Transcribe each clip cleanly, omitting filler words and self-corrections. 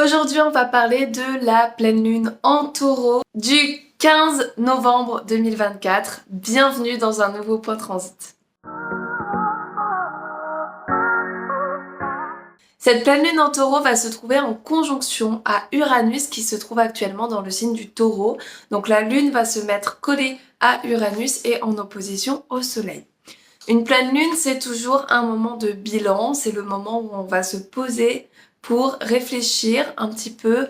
Aujourd'hui, on va parler de la pleine lune en taureau du 15 novembre 2024. Bienvenue dans un nouveau point transit. Cette pleine lune en taureau va se trouver en conjonction à Uranus qui se trouve actuellement dans le signe du taureau. Donc la lune va se mettre collée à Uranus et en opposition au soleil. Une pleine lune, c'est toujours un moment de bilan, c'est le moment où on va se poser pour réfléchir un petit peu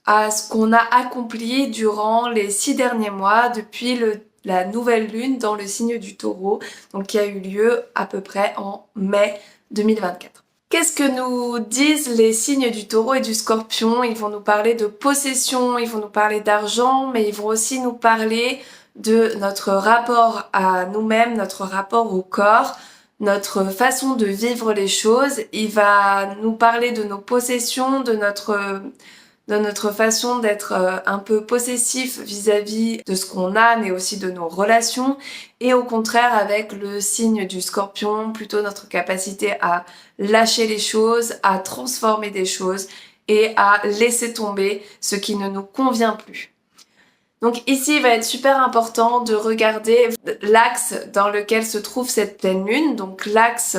à ce qu'on a accompli durant les 6 derniers mois depuis la nouvelle lune dans le signe du taureau, donc qui a eu lieu à peu près en mai 2024. Qu'est-ce que nous disent les signes du taureau et du scorpion? Ils vont nous parler de possession, ils vont nous parler d'argent, mais ils vont aussi nous parler de notre rapport à nous-mêmes, notre rapport au corps, notre façon de vivre les choses. Il va nous parler de nos possessions, de notre façon d'être un peu possessif vis-à-vis de ce qu'on a, mais aussi de nos relations. Et au contraire, avec le signe du scorpion, plutôt notre capacité à lâcher les choses, à transformer des choses et à laisser tomber ce qui ne nous convient plus. Donc ici, il va être super important de regarder l'axe dans lequel se trouve cette pleine lune, donc l'axe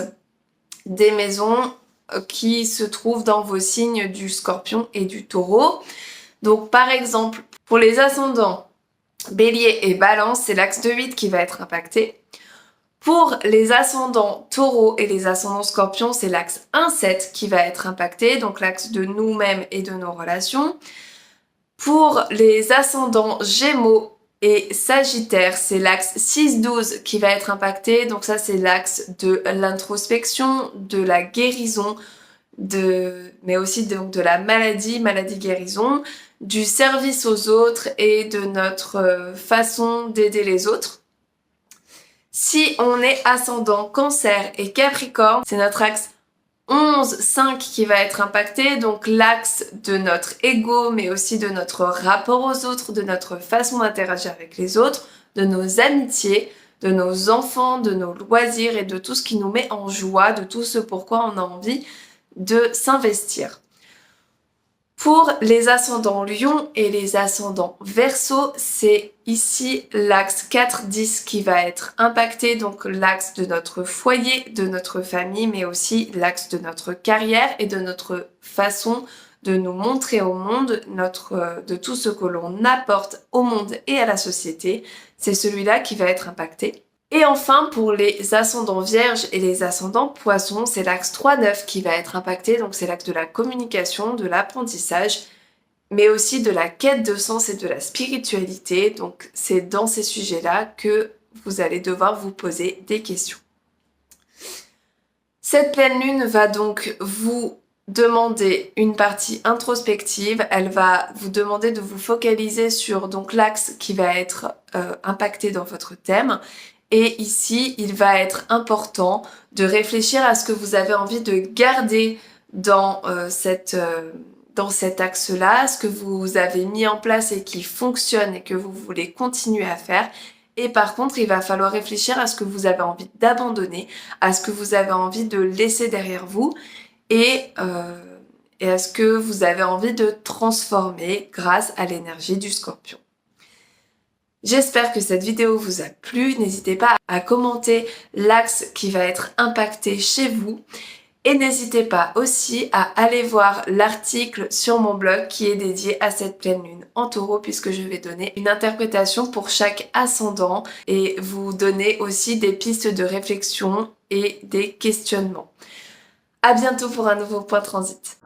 des maisons qui se trouvent dans vos signes du scorpion et du taureau. Donc par exemple, pour les ascendants bélier et balance, c'est l'axe de 8 qui va être impacté. Pour les ascendants taureau et les ascendants scorpion, c'est l'axe 1-7 qui va être impacté, donc l'axe de nous-mêmes et de nos relations. Pour les ascendants gémeaux et sagittaire, c'est l'axe 6-12 qui va être impacté, donc ça c'est l'axe de l'introspection, de la guérison, mais aussi donc de la maladie-guérison, du service aux autres et de notre façon d'aider les autres. Si on est ascendant cancer et capricorne, c'est notre axe 11-5 qui va être impacté, donc l'axe de notre ego, mais aussi de notre rapport aux autres, de notre façon d'interagir avec les autres, de nos amitiés, de nos enfants, de nos loisirs et de tout ce qui nous met en joie, de tout ce pourquoi on a envie de s'investir. Pour les ascendants lion et les ascendants verseau, c'est ici l'axe 4-10 qui va être impacté, donc l'axe de notre foyer, de notre famille, mais aussi l'axe de notre carrière et de notre façon de nous montrer au monde, de tout ce que l'on apporte au monde et à la société. C'est celui-là qui va être impacté. Et enfin, pour les ascendants vierges et les ascendants poissons, c'est l'axe 3-9 qui va être impacté. Donc c'est l'axe de la communication, de l'apprentissage, mais aussi de la quête de sens et de la spiritualité. Donc c'est dans ces sujets-là que vous allez devoir vous poser des questions. Cette pleine lune va donc vous demander une partie introspective. Elle va vous demander de vous focaliser sur donc l'axe qui va être impacté dans votre thème. Et ici, il va être important de réfléchir à ce que vous avez envie de garder dans cet axe-là, ce que vous avez mis en place et qui fonctionne et que vous voulez continuer à faire. Et par contre, il va falloir réfléchir à ce que vous avez envie d'abandonner, à ce que vous avez envie de laisser derrière vous et à ce que vous avez envie de transformer grâce à l'énergie du scorpion. J'espère que cette vidéo vous a plu, n'hésitez pas à commenter l'axe qui va être impacté chez vous et n'hésitez pas aussi à aller voir l'article sur mon blog qui est dédié à cette pleine lune en taureau puisque je vais donner une interprétation pour chaque ascendant et vous donner aussi des pistes de réflexion et des questionnements. À bientôt pour un nouveau point transit.